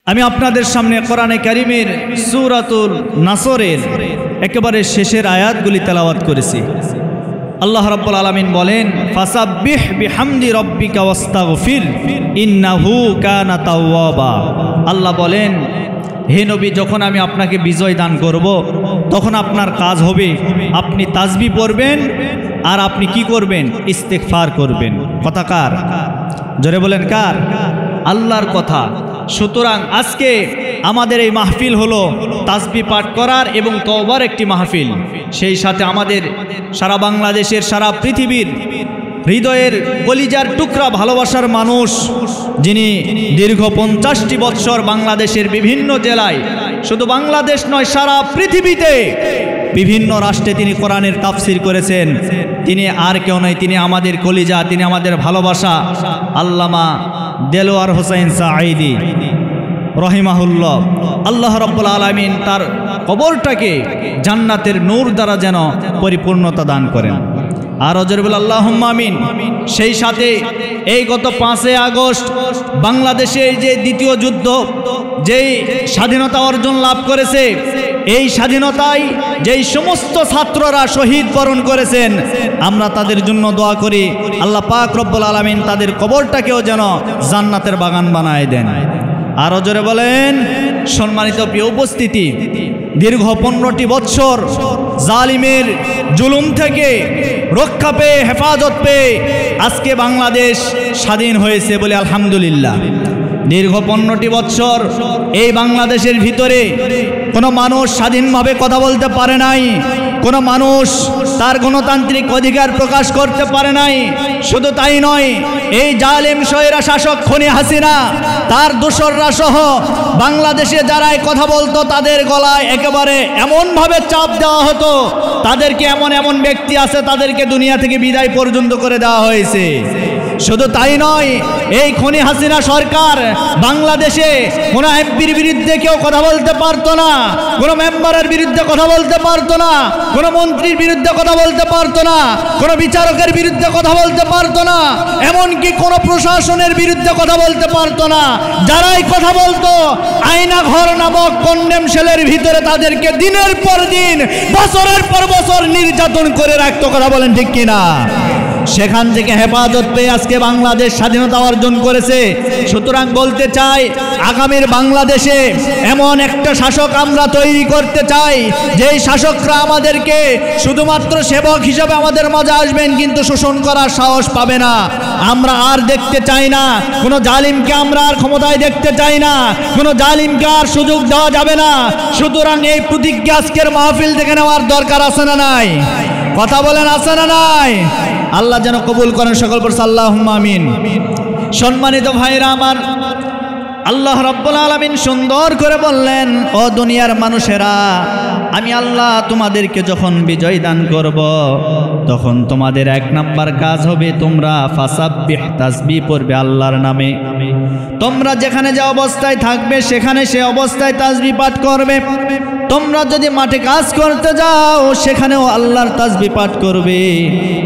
আমি আপনাদের সামনে কোরআনে কারীমের সূরাতুল নাসরের একেবারে শেষের আয়াতগুলি তেলাওয়াত করেছি। আল্লাহ রাব্বুল আলামিন বলেন, ফাসাব্বিহ বিহামদি রাব্বিকা ওয়াস্তাগফির ইন্নাহু কানা তাওয়াবা। আল্লাহ বলেন, হে নবী, যখন আমি আপনাকে বিজয় দান করব তখন আপনার কাজ হবে আপনি তাসবিহ পড়বেন আর আপনি কি করবেন? ইস্তেগফার করবেন। কথা কার? জোরে বলেন কার? আল্লাহর কথা। সুতরাং আজকে আমাদের এই মাহফিল হলো তাসবিহ পাঠ করার এবং তওবার একটি মাহফিল। সেই সাথে আমাদের সারা বাংলাদেশের, সারা পৃথিবীর হৃদয়ের কলিজার টুকরা ভালোবাসার মানুষ, যিনি দীর্ঘ 50টি বৎসর বাংলাদেশের বিভিন্ন জেলায়, শুধু বাংলাদেশ নয় সারা পৃথিবীতে বিভিন্ন রাষ্ট্রে তিনি কোরআনের তাফসির করেছেন, তিনি আর কেউ নয়, তিনি আমাদের কলিজা, তিনি আমাদের ভালোবাসা, আল্লামা দেলোয়ার হোসেন সাঈদী রহিমাহুল্লাহ। আল্লাহ রাব্বুল আলামিন তার কবরটাকে জান্নাতের নূর দ্বারা যেন পরিপূর্ণতা দান করেন। আর জোরে বলে আল্লাহুম্মা আমিন। সেই সাথে এই গত 5 আগস্ট বাংলাদেশে যে দ্বিতীয় যুদ্ধ, যেই স্বাধীনতা অর্জন লাভ করেছে, এই স্বাধীনতায় যেই সমস্ত ছাত্ররা শহীদ বরণ করেছেন, আমরা তাদের জন্য দোয়া করি আল্লাহ পাক রব্বুল আলামিন তাদের কবরটাকেও যেন জান্নাতের বাগান বানায় দেন। আরো জোরে বলেন। সম্মানিত প্রিয় উপস্থিতি, দীর্ঘ 15টি বৎসর জালিমের জুলুম থেকে রক্ষা পেয়ে, হেফাজত পেয়ে আজকে বাংলাদেশ স্বাধীন হয়েছে বলে আলহামদুলিল্লাহ। দীর্ঘ 15টি বৎসর এই বাংলাদেশের ভিতরে কোনো মানুষ স্বাধীনভাবে কথা বলতে পারে নাই, কোনো মানুষ তার গণতান্ত্রিক অধিকার প্রকাশ করতে পারে নাই। শুধু তাই নয়, এই জালেম স্বৈরা শাসক খুনি হাসিনা, তার দোসররা সহ বাংলাদেশে যারাই কথা বলতো তাদের গলায় একেবারে এমনভাবে চাপ দেওয়া হতো, তাদেরকে এমন এমন ব্যক্তি আছে তাদেরকে দুনিয়া থেকে বিদায় পর্যন্ত করে দেওয়া হয়েছে। শুধু তাই নয়, এই খুনি হাসিনা সরকার বাংলাদেশে কোনো এমপির বিরুদ্ধে কেউ কথা বলতে পারতো না, কোনো মেম্বারের বিরুদ্ধে কথা বলতে পারতো না, কোনো মন্ত্রীর বিরুদ্ধে কথা বলতে পারতো না, কোনো বিচারকের বিরুদ্ধে কথা বলতে পারতো না, এমনকি কোনো প্রশাসনের বিরুদ্ধে কথা বলতে পারতো না। যারাই কথা বলতো, আয়না ঘর নামক কন্ডেম সেলের ভিতরে তাদেরকে দিনের পর দিন, বছরের পর বছর নির্যাতন করে রাখতো। কথা বলেন ঠিক কিনা? সেখান থেকে হেফাজত পেয়ে আজকে বাংলাদেশ স্বাধীনতা অর্জন করেছে। সুতরাং বলতে চাই, আগামীর বাংলাদেশে এমন একটা শাসক আমরা তৈরি করতে চাই, যেই শাসকরা আমাদেরকে শুধুমাত্র সেবক হিসেবে আমাদের মাঝে আসবেন, কিন্তু শোষণ করার সাহস পাবে না। আমরা আর দেখতে চাই না কোনো জালিমকে, আমরা আর ক্ষমতায় দেখতে চাই না, কোনো জালিমকে আর সুযোগ দেওয়া যাবে না। সুতরাং এই প্রতিজ্ঞা আজকের মাহফিল থেকে নেওয়ার দরকার আছে না নাই? কথা বলেন, আছে না নাই? আল্লাহ যেন কবুল করেন সকল পড়ছে আল্লাহুম্মা আমিন। সম্মানিত ভাইরা আমার, আল্লাহ রাব্বুল আলামিন সুন্দর করে বললেন, ও দুনিয়ার মানুষেরা, আমি আল্লাহ তোমাদেরকে যখন বিজয় দান করব তখন তোমাদের 1 নাম্বার কাজ হবে তোমরা ফাসাব্বিহ, তাসবিহ পড়বে আল্লাহর নামে। তোমরা যেখানে যে অবস্থায় থাকবে সেখানে সে অবস্থায় তাসবিহ পাঠ করবে। তোমরা যদি মাঠে কাজ করতে যাও সেখানেও আল্লাহর তাসবিহ পাঠ করবে।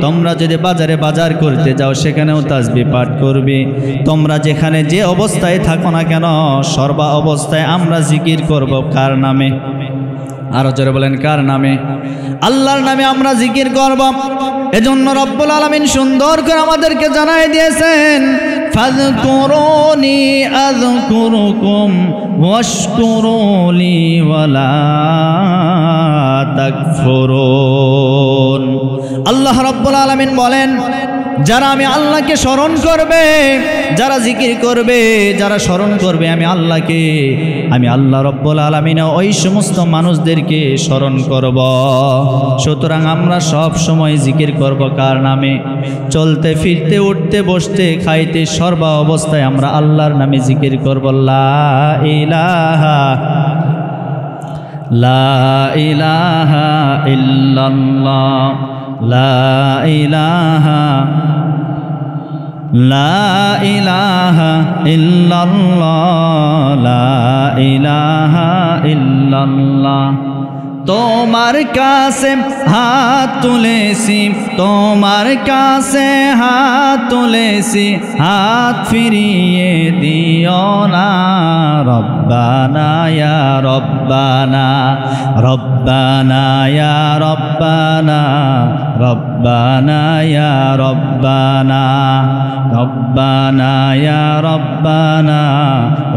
তোমরা যদি বাজারে বাজার করতে যাও সেখানেও তাসবিহ পাঠ করবে। তোমরা যেখানে যে অবস্থায় থাকো না কেন, সর্বা অবস্থায় আমরা জিকির করব কার নামে? আরো জোরে বলেন, কার নামে? আল্লাহর নামে আমরা জিকির করব। এজন্য রব্বুল আলামিন সুন্দর করে আমাদেরকে জানাই দিয়েছেন, ফাযকুরুনি আযকুরুকুম ওয়াশকুরুলি ওয়ালা তাকফুরুন। আল্লাহ রব্বুল আলামিন বলেন, যারা আমি আল্লাহকে স্মরণ করবে, যারা জিকির করবে, যারা স্মরণ করবে আমি আল্লাহকে, আমি আল্লাহ রব্বুল আলামিন ওই সমস্ত মানুষদেরকে স্মরণ করব। সুতরাং আমরা সব সময় জিকির করব কার নামে? চলতে ফিরতে, উঠতে বসতে, খাইতে, সর্বা অবস্থায় আমরা আল্লাহর নামে জিকির করব। লা ইলাহা ইল্লাল্লাহ, লা ইলাহা ইল্লাল্লাহ, লা ইলাহা ইল্লাল্লাহ। তোমার কাছে হাত তুলেছি, তোমার কাছে হাত তুলেছি, হাত ফিরিয়ে দিও না। রব্বানা ইয়া রব্বানা, রব্বানা ইয়া রব্বানা, রব্বানা ইয়া রব্বানা, রব্বানা ইয়া রব্বানা,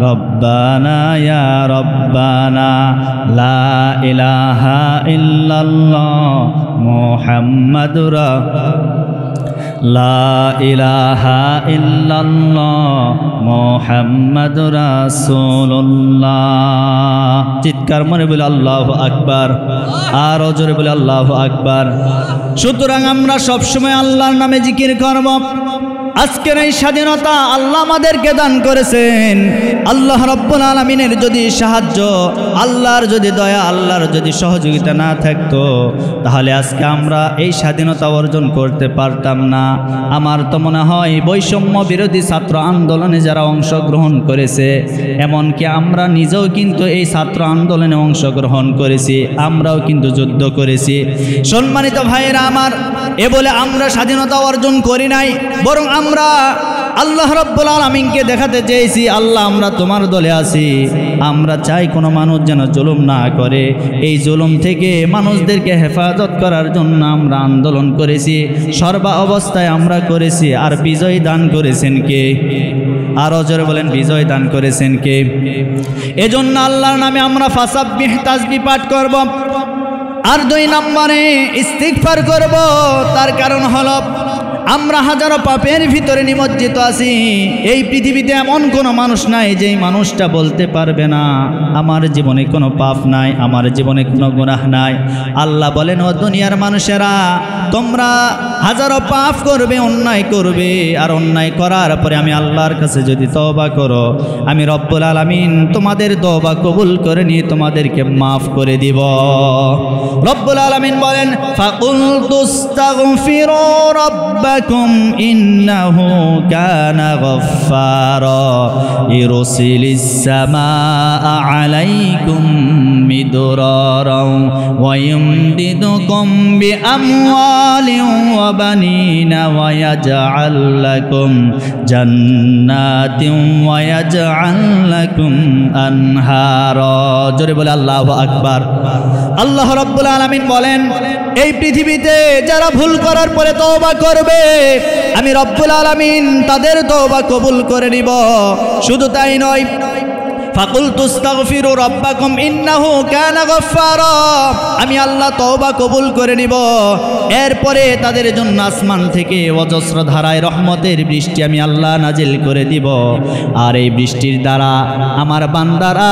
রব্বানা ইয়া রব্বানা। লা ইলাহা ইল্লাল্লাহ মুহাম্মাদুর লা ইলাহা ইল্লাল্লাহ মুহাম্মাদুর রাসূলুল্লাহ। চিৎকার মনে বলে আল্লাহু আকবার, আর জোরে বলে আল্লাহু আকবার। সুতরাং আমরা সবসময় আল্লাহর নামে জিকির করব। আজকের এই স্বাধীনতা আল্লাহ আমাদেরকে দান করেছেন। আল্লাহ রাব্বুল আলামিনের যদি সাহায্য, আল্লাহর যদি দয়া, আল্লাহর যদি সহযোগিতা না থাকতো, তাহলে আজকে আমরা এই স্বাধীনতা অর্জন করতে পারতাম না। আমার তো মনে হয় বৈষম্য বিরোধী ছাত্র আন্দোলনে যারা অংশগ্রহণ করেছে, এমনকি আমরা নিজেও কিন্তু এই ছাত্র আন্দোলনে অংশগ্রহণ করেছি, আমরাও কিন্তু যুদ্ধ করেছি। সম্মানিত ভাইয়েরা আমার, এ বলে আমরা স্বাধীনতা অর্জন করি নাই, বরং আমরা আল্লাহ রাব্বুল আলামিনকে দেখাতে চেয়েছি, আল্লাহ আমরা তোমার দলে আছি। আমরা চাই কোনো মানুষ যেন জুলুম না করে। এই জুলুম থেকে মানুষদেরকে হেফাজত করার জন্য আমরা আন্দোলন করেছি, সর্বা অবস্থায় আমরা করেছি। আর বিজয় দান করেছেন কে? আরো জোরে বলেন, বিজয় দান করেছেন কে? এজন্য আল্লাহর নামে আমরা ফাসাব্বিহ তাসবিহ পাঠ করব। আর 2 নম্বরে ইস্তিগফার করব। তার কারণ হলো আমরা হাজারো পাপের ভিতরে নিমজ্জিত আছি। এই পৃথিবীতে এমন কোনো মানুষ নাই যেই মানুষটা বলতে পারবে না আমার জীবনে কোনো পাপ নাই, আমার জীবনে কোনো গুনাহ নাই। আল্লাহ বলেন, ও দুনিয়ার মানুষেরা, তোমরা হাজারো পাপ করবে, অন্যায় করবে, আর অন্যায় করার পরে আমি আল্লাহর কাছে যদি তওবা করো, আমি রব্বুল আলামিন তোমাদের তওবা কবুল করে নিয়ে তোমাদেরকে মাফ করে দিব। রব্বুল আলামিন বলেন, ফাকুলতুস্তাগফিরু রাব্বাকুম ইন্নাহু কানা গফফারা ইরসিলিস সামাআ আলাইকুম মিদরারাও ওয়া ইমদিদুকুম বিআমওয়ালিন ওয়া বানিনা ওয়া ইয়াজআল লাকুম জান্নাতিন ওয়া ইয়াজআল লাকুম আনহারা। জোরে বলে আল্লাহু আকবার। আল্লাহ রাব্বুল আলামিন বলেন, এই পৃথিবীতে যারা ভুল করার পরে তওবা করবে, আমি রব্বুল আলামিন তাদের তওবা কবুল করে নিব। শুধু তাই নয়, ফাকুলতুস্তাগফিরু রাব্বাকুম ইন্নাহু কানা গফফারা, আমি আল্লাহ তওবা কবুল করে নিব। এরপরে তাদের জন্য আসমান থেকে অজস্র ধারায় রহমতের বৃষ্টি আমি আল্লাহ নাজিল করে দিব। আর এই বৃষ্টির দ্বারা আমার বান্দারা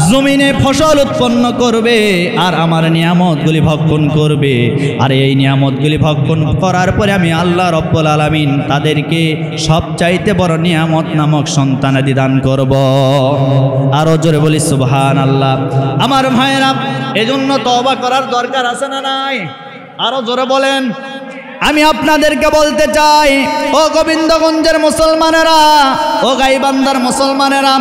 জমিনে ফসল উৎপন্ন করবে, আর আমার নিয়ামতগুলি ভক্ষণ করবে। আর এই নিয়ামতগুলি ভক্ষণ করার পরে আমি আল্লাহ রব্বুল আলামিন তাদেরকে সবচাইতে বড় নিয়ামত নামক সন্তানাদি দান করব। আরো জোরে বলি সুবহানাল্লাহ। আমার ভাইয়েরা, এজন্য তওবা করার দরকার আছে না নাই? আরো জোরে বলেন। আমি আপনাদেরকে বলতে চাই, ও গোবিন্দগঞ্জের মুসলমানেরা, ও গাইবান্ধার মুসলমানেরা,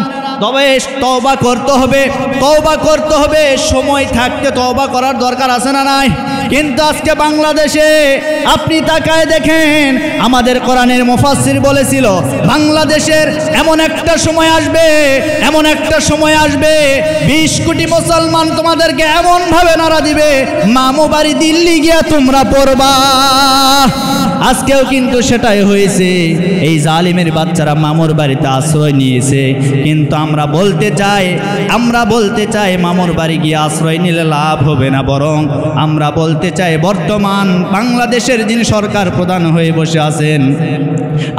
তবে তওবা করতে হবে, তওবা করতে হবে। সময় থাকতে তওবা করার দরকার আছে না নাই? কিন্তু আজকে বাংলাদেশে আপনি তাকায় দেখেন, আমাদের কোরআনের মুফাসসির বলেছিল, বাংলাদেশের এমন একটা সময় আসবে, এমন একটা সময় আসবে, 20 কোটি মুসলমান তোমাদেরকে এমন ভাবে নাড়া দিবে, মামু বাড়ি দিল্লি গিয়া তোমরা পড়বা। আজকেও কিন্তু সেটাই হয়েছে। এই জালিমের বাচ্চারা মামুর বাড়িতে আশ্রয় নিয়েছে। কিন্তু আমরা বলতে চাই মামুর বাড়ি গিয়ে আশ্রয় নিলে লাভ হবে না, বরং আমরা বলতে চাই বর্তমান বাংলাদেশের যিনি সরকার প্রধান হয়ে বসে আছেন,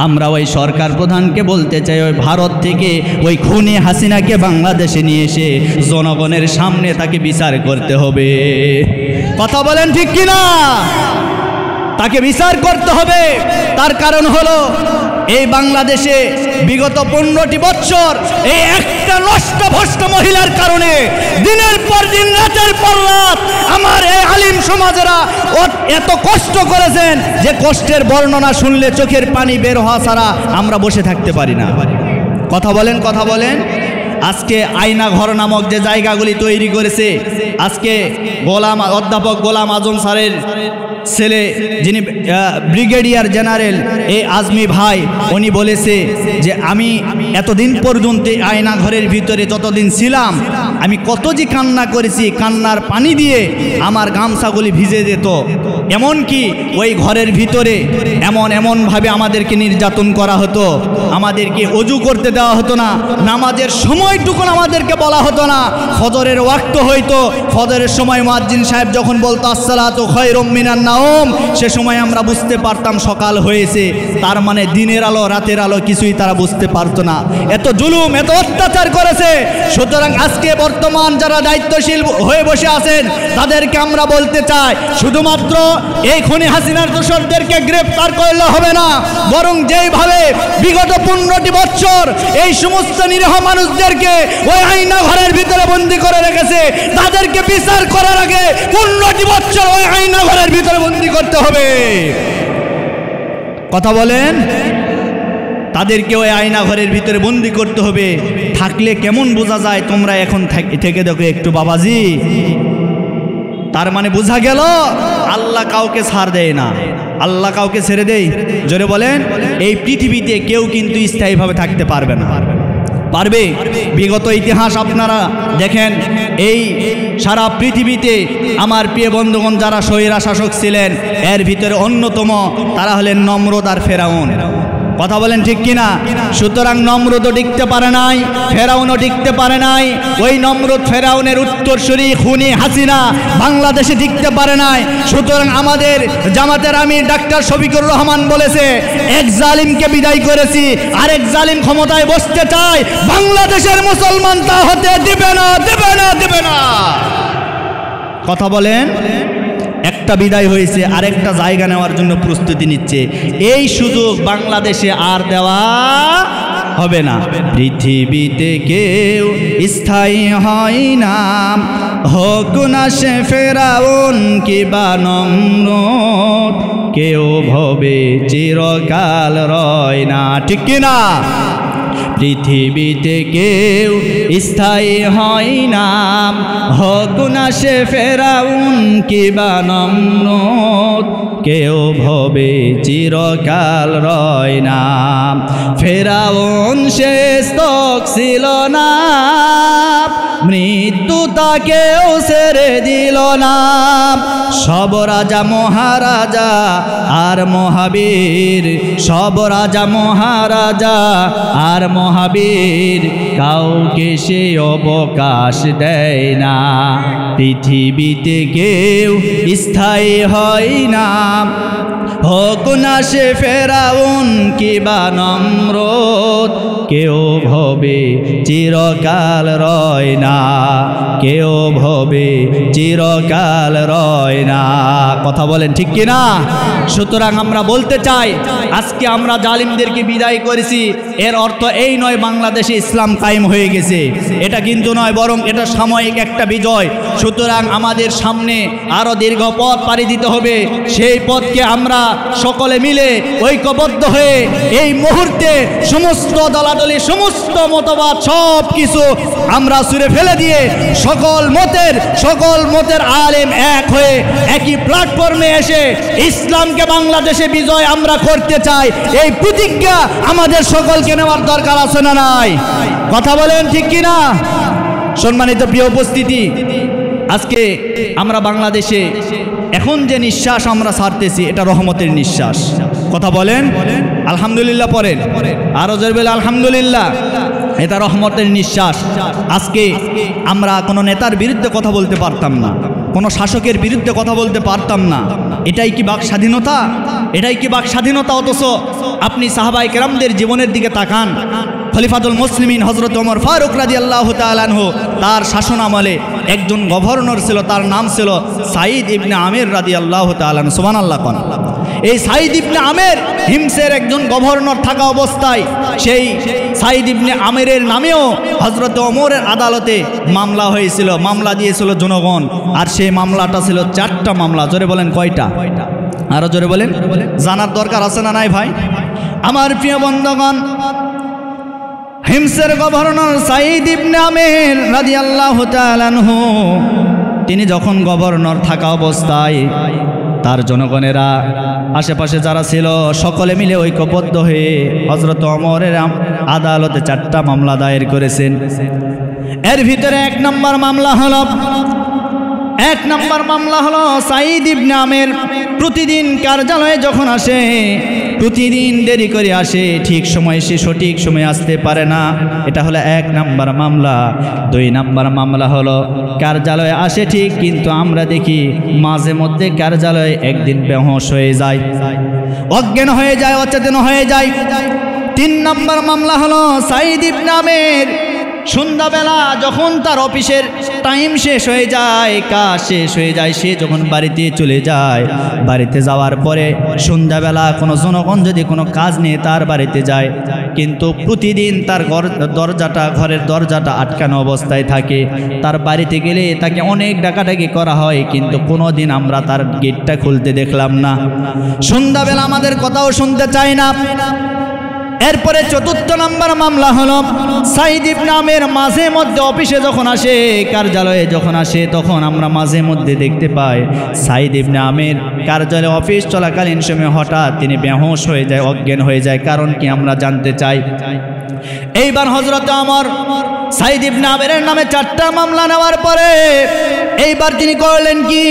আমরা ওই সরকার প্রধানকে বলতে চাই, ওই ভারত থেকে ওই খুনি হাসিনাকে বাংলাদেশে নিয়ে এসে জনগণের সামনে তাকে বিচার করতে হবে। কথা বলেন ঠিক কিনা? তাকে বিচার করতে হবে। তার কারণ হলো, এই বাংলাদেশে বিগত 15টি বছর এই একটা নষ্ট ভ্রষ্ট মহিলার কারণে দিনের পর দিন, রাতের পর রাত আমার এই আলিম সমাজেরা এত কষ্ট করেছেন যে কষ্টের বর্ণনা শুনলে চোখের পানি বের হওয়া ছাড়া আমরা বসে থাকতে পারি না। কথা বলেন, কথা বলেন। আজকে আয়না ঘর নামক যে জায়গাগুলি তৈরি করেছে, আজকে অধ্যাপক গোলাম আজম স্যারের ছেলে যিনি ব্রিগেডিয়ার জেনারেল এই আজমি ভাই, উনি বলেছে যে আমি এতদিন পর্যন্ত আয়না ঘরের ভিতরে যতদিন ছিলাম আমি কত যে কান্না করেছি, কান্নার পানি দিয়ে আমার গামছাগুলি ভিজে যেত। এমনকি ওই ঘরের ভিতরে এমনভাবে আমাদেরকে নির্যাতন করা হতো, আমাদেরকে অজু করতে দেওয়া হতো না, নামাজের সময়টুকু আমাদেরকে বলা হতো না। ফজরের ওয়াক্ত হইতো, ফজরের সময় মুয়াজ্জিন সাহেব যখন বলতো আসসালাতু খায়রুম মিনান নাওম, সে সময় আমরা বুঝতে পারতাম সকাল হয়েছে, তার মানে দিনের আলো রাতের আলো কিছুই তারা বুঝতে পারতো না। এত জুলুম, এত অত্যাচার করেছে। সুতরাং আজকে বর্তমান যারা দায়িত্বশীল হয়ে বসে আছেন তাদেরকে আমরা বলতে চাই, শুধুমাত্র এই খুনি হাসিনার দোষরদেরকে গ্রেফতার করলে হবে না, বরং যেইভাবে বিগত 15টি বছর এই সমস্ত নিরীহ মানুষদেরকে ওই আয়না ঘরের ভিতরে বন্দী করে রেখেছে, তাদেরকে বিচার করার আগে 15টি বছর ওই আয়না ঘরের ভিতরে বন্দী করতে হবে। কথা বলেন, তাদেরকে ওই আয়না ঘরের ভিতরে বন্দী করতে হবে। থাকলে কেমন বোঝা যায়, তোমরা এখন থেকে দেখো একটু বাবাজি। তার মানে বোঝা গেল আল্লাহ কাউকে ছাড় দেয় না, আল্লাহ কাউকে ছেড়ে দেয়। জোরে বলেন, এই পৃথিবীতে কেউ কিন্তু স্থায়ীভাবে থাকতে পারবে না। পারবে? বিগত ইতিহাস আপনারা দেখেন, এই সারা পৃথিবীতে আমার প্রিয় বন্ধুগণ যারা স্বৈরা শাসক ছিলেন, এর ভিতরে অন্যতম তারা হলেন নমরুদ আর ফেরাউন। কথা বলেন ঠিক কিনা? সুতরাং নমরুদও টিকতে পারে নাই, ফেরাউনও টিকতে পারে নাই। ওই নমরুদ ফেরাউনের উত্তরসূরি খুনি হাসিনা বাংলাদেশে টিকতে পারে নাই। সুতরাং আমাদের জামাতের আমির ডাক্তার শফিকুর রহমান বলেছে, এক জালিমকে বিদায় করেছি, আরেক জালিম ক্ষমতায় বসতে চায়, বাংলাদেশের মুসলমান তা হতে দিবে না, দিবে না, দিবে না। কথা বলেন, একটা বিদায় হয়েছে, আরেকটা জায়গা নেওয়ার জন্য প্রস্তুতি নিচ্ছে। এই সুযোগ বাংলাদেশে আর দেওয়া হবে না। পৃথিবীতে কেউ স্থায়ী হয় না, হোক না সে ফেরাউন কিবা নমরুদ, কেউ ভবে চিরকাল রয় না। ঠিক কিনা? পৃথিবীতে কেউ স্থায়ী হয় না, হোক না সে ফেরাউন কিবা নমরুদ, কেউ ভবে চিরকাল রয় না। ফেরাউন শেষ তক ছিল না, মৃত্যু তাকেও ছেড়ে দিল না। সব রাজা মহারাজা আর মহাবীর, সব রাজা মহারাজা আর মহাবীর, কাউকে সে অবকাশ দেয় না। পৃথিবীতে কেউ স্থায়ী হয় না, হোক না সে ফেরাউন কিবা নমরুদ, কেউ ভবে চিরকাল রয় না, কেউ ভবে চিরকাল রয় না। কথা বলেন ঠিক কিনা? সুতরাং আমরা বলতে চাই, আজকে আমরা জালিমদেরকে বিদায় করেছি, এর অর্থ এই নয় বাংলাদেশে ইসলাম কায়েম হয়ে গেছে, এটা কিন্তু নয়, বরং এটা সাময়িক একটা বিজয়। সুতরাং আমাদের সামনে আরও দীর্ঘ পথ পাড়ি দিতে হবে। সেই পথকে আমরা সকলে মিলে ঐক্যবদ্ধ হয়ে এই মুহূর্তে সমস্ত দলাদলি, সমস্ত মতবাদ সব কিছু আমরা ছুঁড়ে ফেলে দিয়ে সকল মতের আলেম এক হয়ে একই প্ল্যাটফর্মে এসে ইসলামকে বাংলাদেশে বিজয় আমরা করতে চাই। এই প্রতিজ্ঞা আমাদের সকলকে নেওয়ার দরকার আছে না নাই? কথা বলেন ঠিক কিনা? সম্মানিত প্রিয় উপস্থিতি, আজকে আমরা বাংলাদেশে এখন যে নিঃশ্বাস আমরা ছাড়তেছি, এটা রহমতের নিঃশ্বাস। কথা বলেন আলহামদুলিল্লাহ, পড়েন আরো জোরে বলেন আলহামদুলিল্লাহ। এটা রহমতের নিঃশ্বাস। আজকে আমরা কোনো নেতার বিরুদ্ধে কথা বলতে পারতাম না, কোনো শাসকের বিরুদ্ধে কথা বলতে পারতাম না। এটাই কি বাক স্বাধীনতা? এটাই কি বাক স্বাধীনতা? অথচ আপনি সাহাবায়ে কেরামদের জীবনের দিকে তাকান। খলিফাতুল মুসলিমিন হযরত ওমর ফারুক রাদিয়াল্লাহু তাআলা আনহু, তার শাসন আমলে একজন গভর্নর ছিল, তার নাম ছিল সাঈদ ইবনে আমির রাদিয়াল্লাহু তাআলা আনহু। সুবহানাল্লাহ। কোন এই সাঈদ ইবনে আমির হিমসের একজন গভর্নর থাকা অবস্থায় সেই সাঈদ ইবনে আমিরের নামেও হযরত ওমরের আদালতে মামলা হয়েছিল, মামলা দিয়েছিল জনগণ। আর সেই মামলাটা ছিল 4টা মামলা। জোরে বলেন কয়টা? আরো জোরে বলেন। জানার দরকার আছে না নাই ভাই? আমার প্রিয় বন্ধুগণ, হিমসের গভর্নর সাঈদ ইবনে আমির রাদিয়াল্লাহু তাআলা আনহু তিনি যখন গভর্নর থাকা অবস্থায় তার জনগণেরা আশেপাশে যারা ছিল সকলে মিলে ঐক্যবদ্ধ হয়ে হযরত ওমরের আদালতে 4টা মামলা দায়ের করেছেন। এর ভিতরে 1 নম্বর মামলা হলো সাঈদ ইবনে আমির প্রতিদিন কার্যালয়ে যখন আসে প্রতিদিন দেরি করে আসে, ঠিক সময়ে সে সঠিক সময়ে আসতে পারে না। এটা হলো 1 নম্বর মামলা। 2 নম্বর মামলা হলো কার্যালয়ে আসে ঠিক, কিন্তু আমরা দেখি মাঝে মধ্যে কার্যালয়ে একদিন বেহুঁশ হয়ে যায়, অজ্ঞান হয়ে যায়, অচেতন হয়ে যায়। 3 নম্বর মামলা হলো সাঈদ ইবনে আমির সন্ধ্যাবেলা যখন তার অফিসের টাইম শেষ হয়ে যায়, কাজ শেষ হয়ে যায়, সে যখন বাড়িতে চলে যায়, বাড়িতে যাওয়ার পরে সন্ধ্যাবেলা কোনো জনগণ যদি কোনো কাজ নিয়ে তার বাড়িতে যায়, কিন্তু প্রতিদিন তার ঘরের দরজাটা আটকানো অবস্থায় থাকে। তার বাড়িতে গেলে তাকে অনেক ডাকাডাকি করা হয়, কিন্তু কোনো দিন আমরা তার গেটটা খুলতে দেখলাম না। সন্ধ্যাবেলা আমাদের কথাও শুনতে চায় না। এরপরে 4 নম্বর মামলা হলো সাঈদ ইবনে আমির মাঝে মধ্যে অফিসে যখন আসে, কার্যালয়ে যখন আসে, তখন আমরা মাঝে মধ্যে দেখতে পাই সাঈদ ইবনে আমির কার্যালয়ে অফিস চলাকালীন সময় হঠাৎ তিনি বেহুঁশ হয়ে যায়, অজ্ঞান হয়ে যায়। কারণ কি আমরা জানতে চাই। এইবার হযরত ওমর সাঈদ ইবনে আমিরের নামে 4টা মামলা নেওয়ার পরে এইবার তিনি করলেন কি,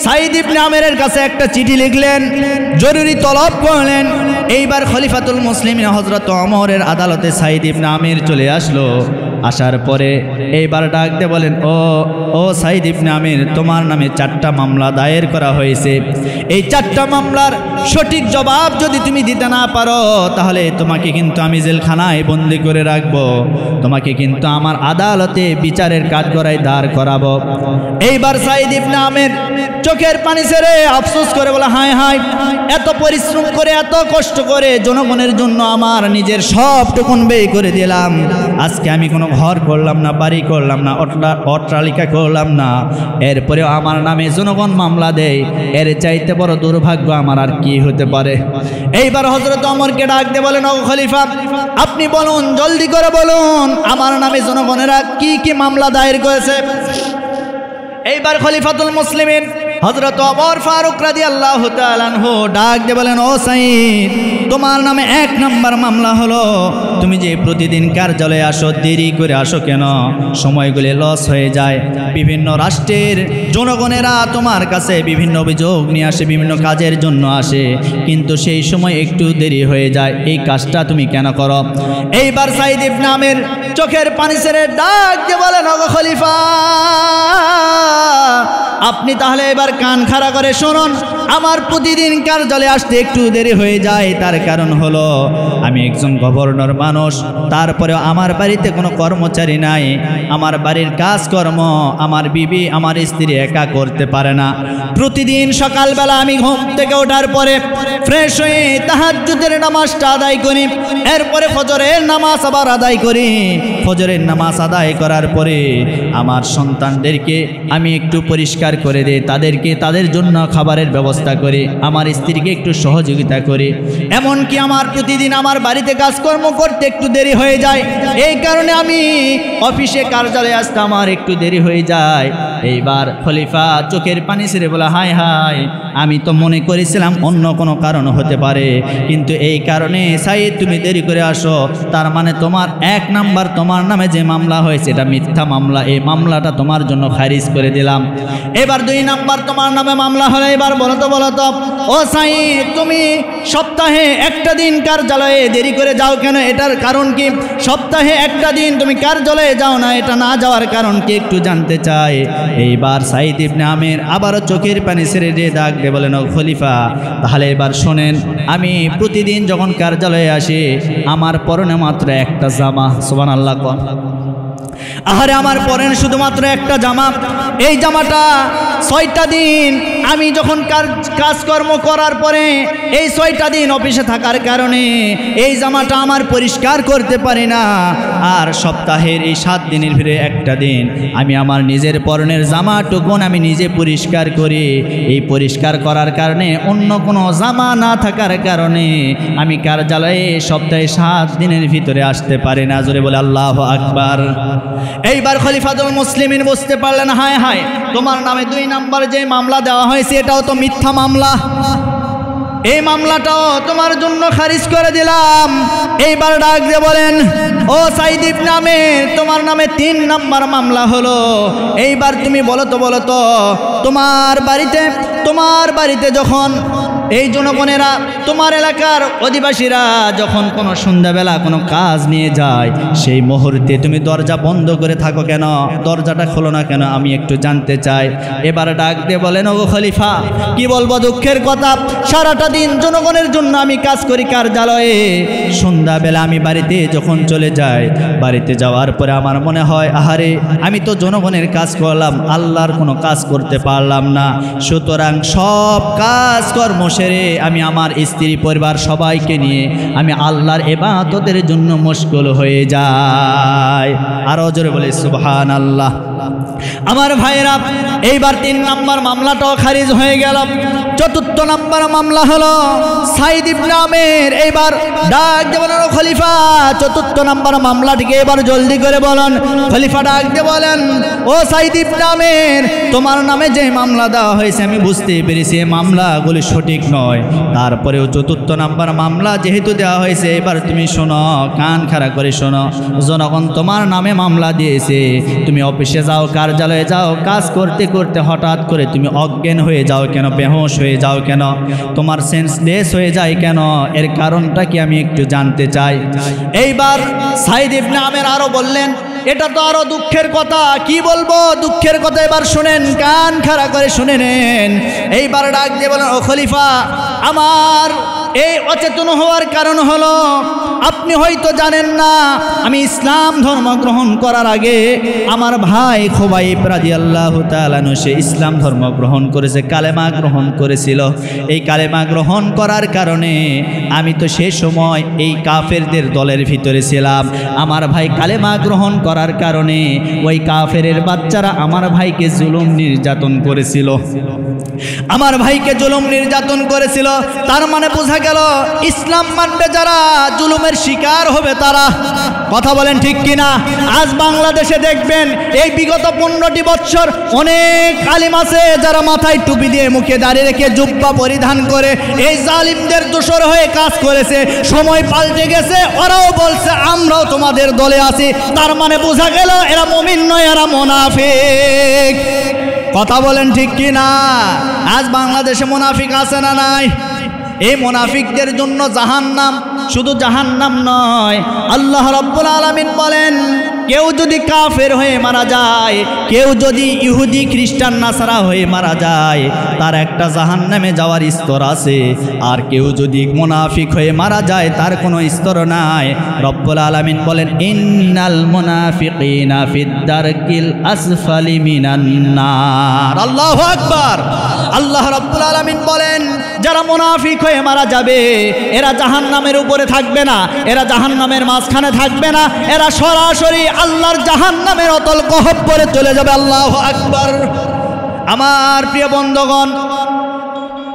সাঈদ ইবনে আমিরের কাছে একটা চিঠি লিখলেন, জরুরি তলব করলেন। এইবার খলিফাতুল মুসলিমিন হযরত ওমরের আদালতে সাঈদ ইবনে আমির চলে আসলো। আসার পরে এইবার ডাক দিয়ে বলেন, ও সাঈদ ইবনে আমির, তোমার নামে 4টা মামলা দায়ের করা হয়েছে। এই 4টা মামলার সঠিক জবাব যদি তুমি দিতে না পারো, তাহলে তোমাকে কিন্তু আমি জেলখানায় বন্দি করে রাখবো, তোমাকে কিন্তু আমার আদালতে বিচারের কাঠগড়ায় দাঁড় করাবো। এইবার সাঈদ ইবনে আমির চোখের পানি ছেড়ে আফসোস করে বলে, হায় হায়, এত পরিশ্রম করে এত কষ্ট করে জনগণের জন্য আমার নিজের সবটুকুন ব্যয় করে দিলাম, আজকে আমি কোনো ঘর করলাম না, বাড়ি করলাম না, অট্টালিকা করলাম না, এরপরেও আমার নামে জনগণ মামলা দেয়, এর চাইতে বড় দুর্ভাগ্য আমার আর কি হতে পারে। এইবার হযরত ওমরকে ডাক দিয়ে বলেন, ও খলিফা, আপনি বলুন, জলদি করে বলুন, আমার নামে জনগণেরা কি কি মামলা দায়ের করেছে। এইবার খলিফাতুল মুসলিমিন হযরত ওমর ফারুক রাদিয়াল্লাহু তাআলা আনহু ডাক দিয়ে বলেন, ও সাঈদ, তোমার নামে 1 নম্বর মামলা হলো তুমি যে প্রতিদিন কার্যালয়ে আসো, দেরি করে আসো কেন, সময়গুলি লস হয়ে যায়। বিভিন্ন রাষ্ট্রের জনগণেরা তোমার কাছে বিভিন্ন অভিযোগ নিয়ে আসে, বিভিন্ন কাজের জন্য আসে, কিন্তু সেই সময় একটু দেরি হয়ে যায়, এই কাজটা তুমি কেন করো। এইবার সাঈদ ইবনে আমির চোখের পানি ছেড়ে ডাক দিয়ে বলেন, ও খলিফা, আপনি তাহলে এবার কান খাড়া করে শুনুন, আমার প্রতিদিন কার্যালয়ে আসতে একটু দেরি হয়ে যায়, তার কারণ হলো আমি একজন গভর্নর মানুষ, তারপরেও আমার বাড়িতে কোনো কর্মচারী নাই, আমার বাড়ির কাজকর্ম আমার বিবি, আমার স্ত্রী একা করতে পারে না। প্রতিদিন সকালবেলা আমি ঘুম থেকে ওঠার পরে ফ্রেশ হয়ে তাহাজ্জুদের নামাজটা আদায় করি, এরপরে ফজরের নামাজ আবার আদায় করি। ফজরের নামাজ আদায় করার পরে আমার সন্তানদেরকে আমি একটু পরিষ্কার করে দিই, তাদেরকে তাদের জন্য খাবারের ব্যবস্থা করি, আমার স্ত্রীকে একটু সহযোগিতা করি। এমনকি আমার প্রতিদিন আমার বাড়িতে কাজকর্ম করতে একটু দেরি হয়ে যায়, এই কারণে আমি অফিসে কার্যালয়ে আসতে আমার একটু দেরি হয়ে যায়। এইবার খলিফা চোখের পানি ছেড়ে বলে, হায় হায়, আমি তো মনে করেছিলাম অন্য কোনো কারণ হতে পারে, কিন্তু এই কারণে সাঈদ তুমি দেরি করে আসো, তার মানে তোমার 1 নাম্বার তোমার নামে যে মামলা হয়েছে এটা মিথ্যা মামলা, এই মামলাটা তোমার জন্য খারিজ করে দিলাম। এবার 2 নাম্বার তোমার নামে মামলা হলো। এবার বলো তো ও সাঈদ, তুমি সপ্তাহে একটা দিন কার্যালয়ে দেরি করে যাও কেন, এটার কারণ কি? সপ্তাহে একটা দিন তুমি কার্যালয়ে যাও না, এটা না যাওয়ার কারণ কি একটু জানতে চাই। এইবার সাঈদ ইবনে আমির আবারও চোখের পানি ছেড়ে দিয়ে ডাক দিয়ে বলেন, ও খলিফা, তাহলে এবার শোনেন, আমি প্রতিদিন যখন কার্যালয়ে আসি আমার পরনে মাত্র একটা জামা, সুবহানাল্লাহ, আহারে আমার পরেন শুধুমাত্র একটা জামা, এই জামাটা 6টা দিন আমি যখন কাজকর্ম করার পরে এই 6টা দিন অফিসে থাকার কারণে এই জামাটা আমার পরিষ্কার করতে পারি না, আর সপ্তাহের এই 7 দিনের ভিতরে একটা দিন আমি আমার নিজের পরনের জামাটুকুন আমি নিজে পরিষ্কার করি। এই পরিষ্কার করার কারণে অন্য কোনো জামা না থাকার কারণে আমি কার্যালয়ে সপ্তাহে 7 দিনের ভিতরে আসতে পারি না। জোরে বলে আল্লাহু আকবার। এইবার খলিফাতুল মুসলিমিন বুঝতে পারলেন, হায় হায়, তোমার নামে 2 নাম্বার যে মামলা দেওয়া হয়েছে এটাও তো মিথ্যা মামলা, এই মামলাটাও তোমার জন্য খারিজ করে দিলাম। এইবার ডাক দিয়ে বলেন, ও সাইদ ইবনে আমের, তোমার নামে 3 নাম্বার মামলা হলো। এইবার তুমি বলো তো তোমার বাড়িতে যখন এই জনগণেরা, তোমার এলাকার অধিবাসীরা যখন কোনো সন্ধ্যাবেলা কোনো কাজ নিয়ে যায়, সেই মুহূর্তে তুমি দরজা বন্ধ করে থাকো কেন? দরজাটা খোলো না কেন? আমি একটু জানতে চাই। এবার ডাক দিয়ে বলেন, ও খলিফা, কি বলবো, দুঃখের কথা, সারাটা দিন জনগণের জন্য আমি কাজ করি কার্যালয়ে, সন্ধ্যাবেলা আমি বাড়িতে যখন চলে যাই, বাড়িতে যাওয়ার পরে আমার মনে হয়, আহারে, আমি তো জনগণের কাজ করলাম, আল্লাহর কোনো কাজ করতে পারলাম না। সুতরাং সব কাজ কর্ম সেরে আমি আমার স্ত্রী পরিবার সবাইকে নিয়ে আমি আল্লাহর ইবাদতের জন্য মশগুল হয়ে যাই। আরো জোরে বলে সুবহানাল্লাহ। আমার ভাইরা, এইবার 3 নাম্বার মামলাটাও খারিজ হয়ে গেল। 4র্থ নাম্বার মামলা হলো সাইদ ইবনে আমের। এইবার ডাক দিয়ে বলেন, খলিফা, 4র্থ নাম্বার মামলাটিকে এবার জলদি করে বলেন। খলিফা ডাক দিয়ে বলেন, ও সাইদ ইবনে আমের, তোমার নামে যে মামলা দেওয়া হয়েছে আমি বুঝতে পেরেছি এই মামলাগুলি সঠিক নয়, তারপরেও 4র্থ নাম্বার মামলা যেহেতু দেওয়া হয়েছে, এবার তুমি শোনো, কান খাড়া করে শোনো। জনগণ তোমার নামে মামলা দিয়েছে, তুমি অফিসে যাও, কার্যালয়ে যাও, কাজ করতে করতে হঠাৎ করে তুমি অজ্ঞান হয়ে যাও কেন? বেহুশ হয়ে যাও কেন? তোমার সেন্সলেস হয়ে যায় কেন? এর কারণটা কি আমি একটু জানতে চাই। এইবার সাইদ ইবনে আমের আরো বললেন, এটা তো আরো দুঃখের কথা। কি বলবো দুঃখের কথা? এবার শুনেন, কান খাড়া করে শুনে নেন। এইবার ডাক দিয়ে বলেন, ও খলিফা, আমার এই অচেতন হওয়ার কারণ হলো, আপনি হয়তো জানেন না, আমি ইসলাম ধর্ম গ্রহণ করার আগে আমার ভাই খুবাইব রাদিয়াল্লাহু তাআলা আনহু সে ইসলাম ধর্ম গ্রহণ করেছে, কালেমা গ্রহণ করেছিল। এই কালেমা গ্রহণ করার কারণে আমি তো সেই সময় এই কাফেরদের দলের ভিতরে ছিলাম। আমার ভাই কালেমা গ্রহণ করার কারণে ওই কাফেরের বাচ্চারা আমার ভাইকে জুলুম নির্যাতন করেছিল, আমার ভাইকে জুলুম নির্যাতন করেছিল। তার মানে বোঝা গেল, ইসলাম মানবে যারা, জুলুমের শিকার হবে তারা। কথা বলেন ঠিক কিনা? আজ বাংলাদেশে দেখবেন এই বিগত 15টি বছর অনেক আলিম আছে যারা মাথায় টুপি দিয়ে মুখে দাঁড়িয়ে রেখে জুব্বা পরিধান করে এই জালিমদের দোসর হয়ে কাজ করেছে। সময় পাল্টে গেছে, ওরাও বলছে আমরাও তোমাদের দলে আছি। তার মানে বোঝা গেল এরা মুমিন নয়, এরা মুনাফিক। কথা বলেন ঠিক কিনা? আজ বাংলাদেশে মুনাফিক আছে না নাই? এই মুনাফিকদের জন্য জাহান্নাম। শুধু জাহান্নাম নয়, আল্লাহ রাব্বুল আলামিন বলেন, কেউ যদি কাফের হয়ে মারা যায়, কেউ যদি ইহুদি খ্রিস্টান নাসারা হয়ে মারা যায়, তার একটা জাহান্নামে যাওয়ার স্তর আছে। আর কেউ যদি মুনাফিক হয়ে মারা যায়, তার কোনো স্তর নাই। রব্বুল আলামিন বলেন, ইন্নাল মুনাফিকিনা ফিদ দারকিল আসফালি মিনান নার। আল্লাহু আকবার। আল্লাহ রাব্বুল আলামিন বলেন, যারা মুনাফিক হয়ে মারা যাবে এরা জাহান্নামের উপরে থাকবে না, এরা জাহান্নামের মাঝখানে থাকবে না, এরা সরাসরি আল্লাহর জাহান্নামের অতল গহ্বরে চলে যাবে। আল্লাহু আকবার। আমার প্রিয় বন্ধুগণ,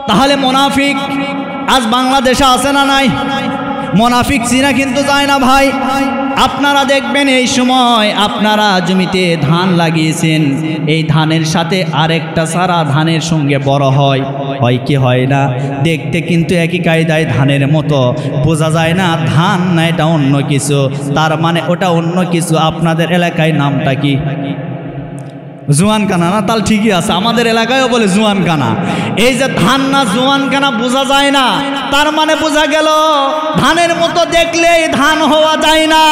তাহলে মুনাফিক আজ বাংলাদেশে আছে না নাই? মুনাফিক চিনা কিন্তু যায় না ভাই। আপনারা দেখবেন এই সময় আপনারা জমিতে ধান লাগিয়েছেন, এই ধানের সাথে আরেকটা সারা ধানের সঙ্গে বড় হয় কি হয় না? দেখতে কিন্তু একই কায়দায় ধানের মতো, বোঝা যায় না ধান না এটা অন্য কিছু। তার মানে ওটা অন্য কিছু। আপনাদের এলাকায় নামটা কি? জোয়ান কানা না? তাহলে ঠিকই আছে, আমাদের এলাকায়ও বলে জোয়ান কানা। এই যে ধান না জোয়ান কানা বোঝা যায় না, তার মানে বোঝা গেল ধানের মতো দেখলেই ধান হওয়া যায় না।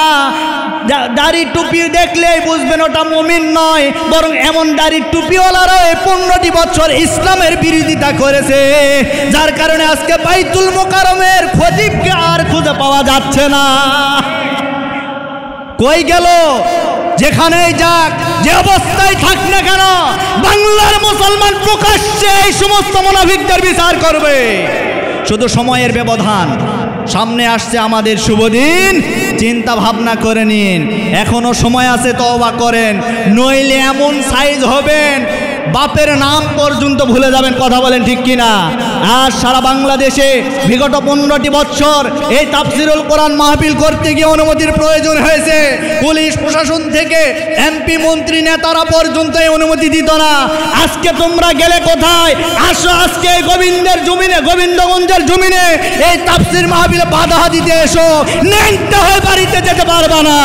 দাড়ি টুপি দেখলেই বুঝবেন ওটা মুমিন নয়, বরং এমন দাড়ি টুপিওয়ালারা 15টি বছর ইসলামের বিরোধিতা করেছে, যার কারণে আজকে বাইতুল মুকাররমের খতিবকে আর খুঁজে পাওয়া যাচ্ছে না। কই গেল? যেখানেই যাক, যে অবস্থায় থাক না কেন, বাংলার মুসলমান প্রকাশ্যে এই সমস্ত মুনাফিকদের বিচার করবে। শুধু সময়ের ব্যবধান, সামনে আসছে আমাদের শুভ দিন, চিন্তা ভাবনা করে নিন, এখনো সময় আছে, তওবা করেন, নইলে এমন সাইজ হবেন বাপের নাম পর্যন্ত ভুলে যাবেন। কথা বলেন ঠিক কিনা? আর সারা বাংলাদেশে বিগত 15টি বছর এই তাফসিরুল কোরআন মাহফিল করতে গিয়ে অনুমতির প্রয়োজন হয়েছে। পুলিশ প্রশাসন থেকে এমপি মন্ত্রী নেতারা পর্যন্ত এই অনুমতি দিত না। আজকে তোমরা গেলে কোথায়? আসো আজকে গোবিন্দের জমিনে, গোবিন্দগঞ্জের জমিনে এই তাফসির মাহফিলে বাধা দিতে এসো, ন্যাংটা হয়ে বাড়িতে যেতে পারবা না।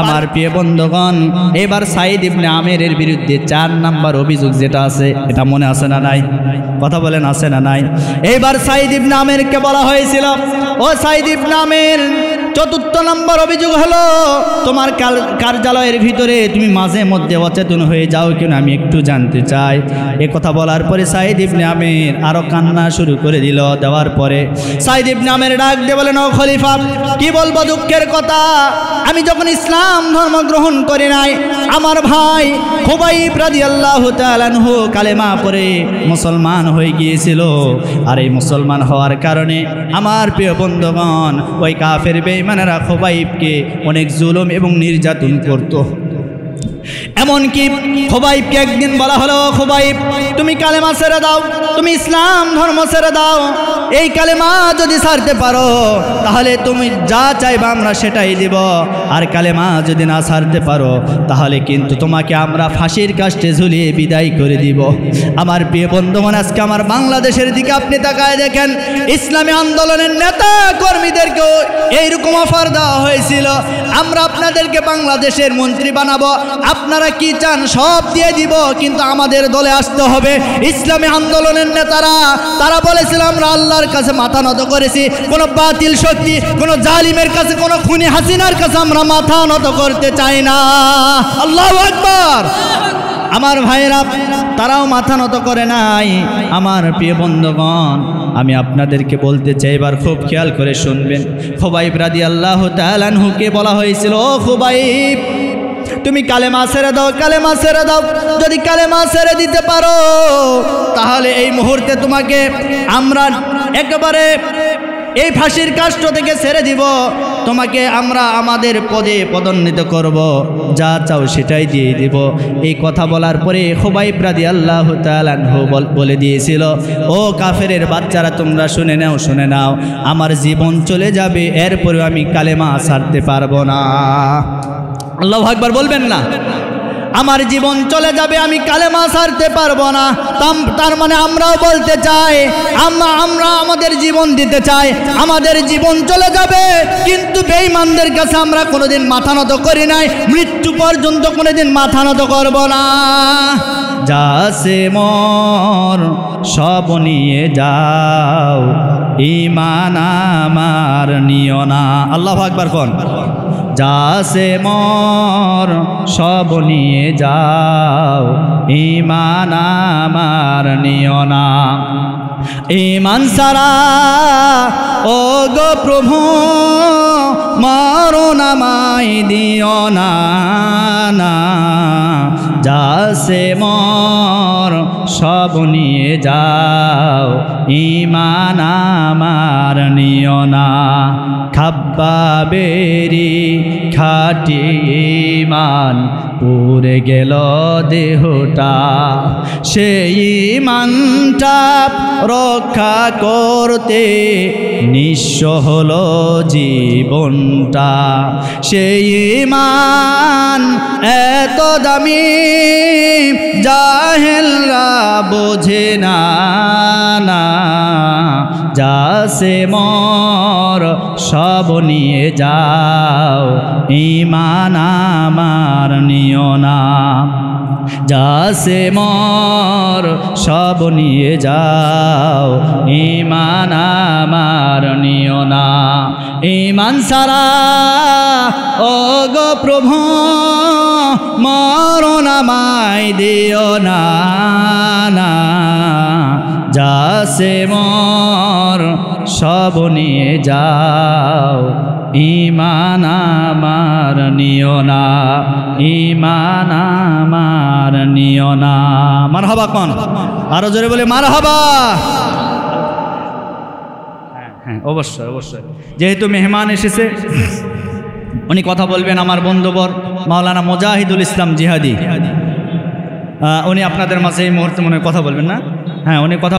আমার প্রিয় বন্ধুগণ, এবার সাইদ ইবনে আমেরের বিরুদ্ধে 4 নাম্বার অভিযোগ যেটা আছে, এটা মনে আছে না নাই? কথা বলেন, আছে না নাই? এইবার সাইদ ইবনে আমেরকে বলা হয়েছিল, ও সাইদ ইবনে আমের, 4র্থ নম্বর অভিযোগ হলো তোমার কার্যালয়ের ভিতরে তুমি মাঝে মধ্যে অচেতন হয়ে যাও কেন, আমি একটু জানতে চাই। এ কথা বলার পরে সাইদ ইবনে আমের আরো কান্না শুরু করে দিল। দেওয়ার পরে সাইদ ইবনে আমের ডাক দিয়ে বলেন, ও খলিফা, কি বলবো দুঃখের কথা, আমি যখন ইসলাম ধর্ম গ্রহণ করি নাই, আমার ভাই খুবাইব রাদিয়াল্লাহু তাআলা আনহু কালেমা পড়ে মুসলমান হয়ে গিয়েছিল। আর এই মুসলমান হওয়ার কারণে আমার প্রিয় বন্ধুগণ, ওই কাফের বেঈমানেরা খুবাইবকে অনেক জুলুম এবং নির্যাতন করত। এমনকি খুবাইবকে একদিন বলা হলো, খুবাইব তুমি কালেমা ছেড়ে দাও, তুমি ইসলাম ধর্ম ছেড়ে দাও, এই কালেমা যদি ছাড়তে পারো তাহলে তুমি যা চাইবা আমরা সেটাই দিব, আর কালেমা যদি না ছাড়তে পারো তাহলে কিন্তু তোমাকে আমরা ফাঁসির কাস্টে ঝুলিয়ে বিদায় করে দিব। আমার প্রিয় বন্ধুগণ, আজকে আমার বাংলাদেশের দিকে আপনি তাকায় দেখেন, ইসলামী আন্দোলনের নেতা কর্মীদেরকেও এইরকম অফার দেওয়া হয়েছিল, আমরা আপনাদেরকে বাংলাদেশের মন্ত্রী বানাবো, আপনারা কি চান সব দিয়ে দিব, কিন্তু আমাদের দলে আসতে হবে। ইসলামী আন্দোলনের নেতারা তারা বলেছিল, আমরা আল্লাহর কাছে মাথা নত করেছি, কোনো বাতিল শক্তি, কোনো জালিমের কাছে, কোনো খুনি হাসিনার কাছে আমরা মাথা নত করতে চাই না। আল্লাহু আকবার। আমার ভাইরা তারাও মাথা নত করে নাই। আমার প্রিয় বন্ধুগণ, আমি আপনাদেরকে বলতে চাই, এবার খুব খেয়াল করে শুনবেন। খুবাইব রাদিয়াল্লাহু তাআলা আনহুকে বলা হয়েছিল, ও খুবাইব তুমি কালেমা ছেড়ে দাও, কালেমা ছেড়ে দাও, যদি কালেমা ছেড়ে দিতে পারো তাহলে এই মুহূর্তে তোমাকে আমরা একেবারে এই ফাঁসির কাষ্ট থেকে ছেড়ে দিব, তোমাকে আমরা আমাদের পদে পদোন্নতি করব, যা চাও সেটাই দিয়ে দিব। এই কথা বলার পরে খুবাইব রাদিয়াল্লাহু তাআলা আনহু বলে দিয়েছিল, ও কাফেরের বাচ্চারা তোমরা শুনে নাও, শুনে নাও, আমার জীবন চলে যাবে, এরপরেও আমি কালেমা ছাড়তে পারবো না। আল্লাহু আকবার বলবেন না? আমার জীবন চলে যাবে, আমি কালেমা ছাড়তে পারবো না। তার মানে আমরাও বলতে চাই, আমরা আমাদের জীবন দিতে চাই, আমাদের জীবন চলে যাবে, কিন্তু বেঈমানদের কাছে আমরা কোনোদিন মাথা নত করি নাই, মৃত্যু পর্যন্ত কোনোদিন মাথা নত করব না। যাসে মর সব নিয়ে যাও, ঈমান আমার নিও না। আল্লাহু আকবার কোন? যাসে মর সব নিয়ে যাও, ঈমান আমার নিও না। ঈমান সারা ও গো প্রভু মরণ আমায় দিও না, যাসে মর সব নিয়ে যাও, ঈমান আমার নিও না। খাব্বাবেরি খাটি ঈমান পুড়ে গেল দেহটা, সেই ঈমানটা রক্ষা করতে নিঃস্ব হলো জীবনটা। সেই ঈমান এত দামি জাহেলরা বোঝে না, যাসে মর সব নিয়ে যাও, ঈমান আমার নিও না। যাসে মর সব নিয়ে যাও, ঈমান আমার নিও না। ঈমান সারা ও গো প্রভু মরণ আমায় দিও না, যাসে মর সব নিয়ে যাও, ঈমান আমার নিও না, ঈমান আমার নিও না। মারহাবা কোন, আরো জোরে বলে মারহাবা। হ্যাঁ অবশ্যই অবশ্যই, যেহেতু মেহমান এসেছে উনি কথা বলবেন, আমার বন্ধুবর মাওলানা মুজাহিদুল ইসলাম জিহাদি, উনি আপনাদের মাঝে এই মুহূর্তে মনে কথা বলবেন না? হ্যাঁ উনি কথা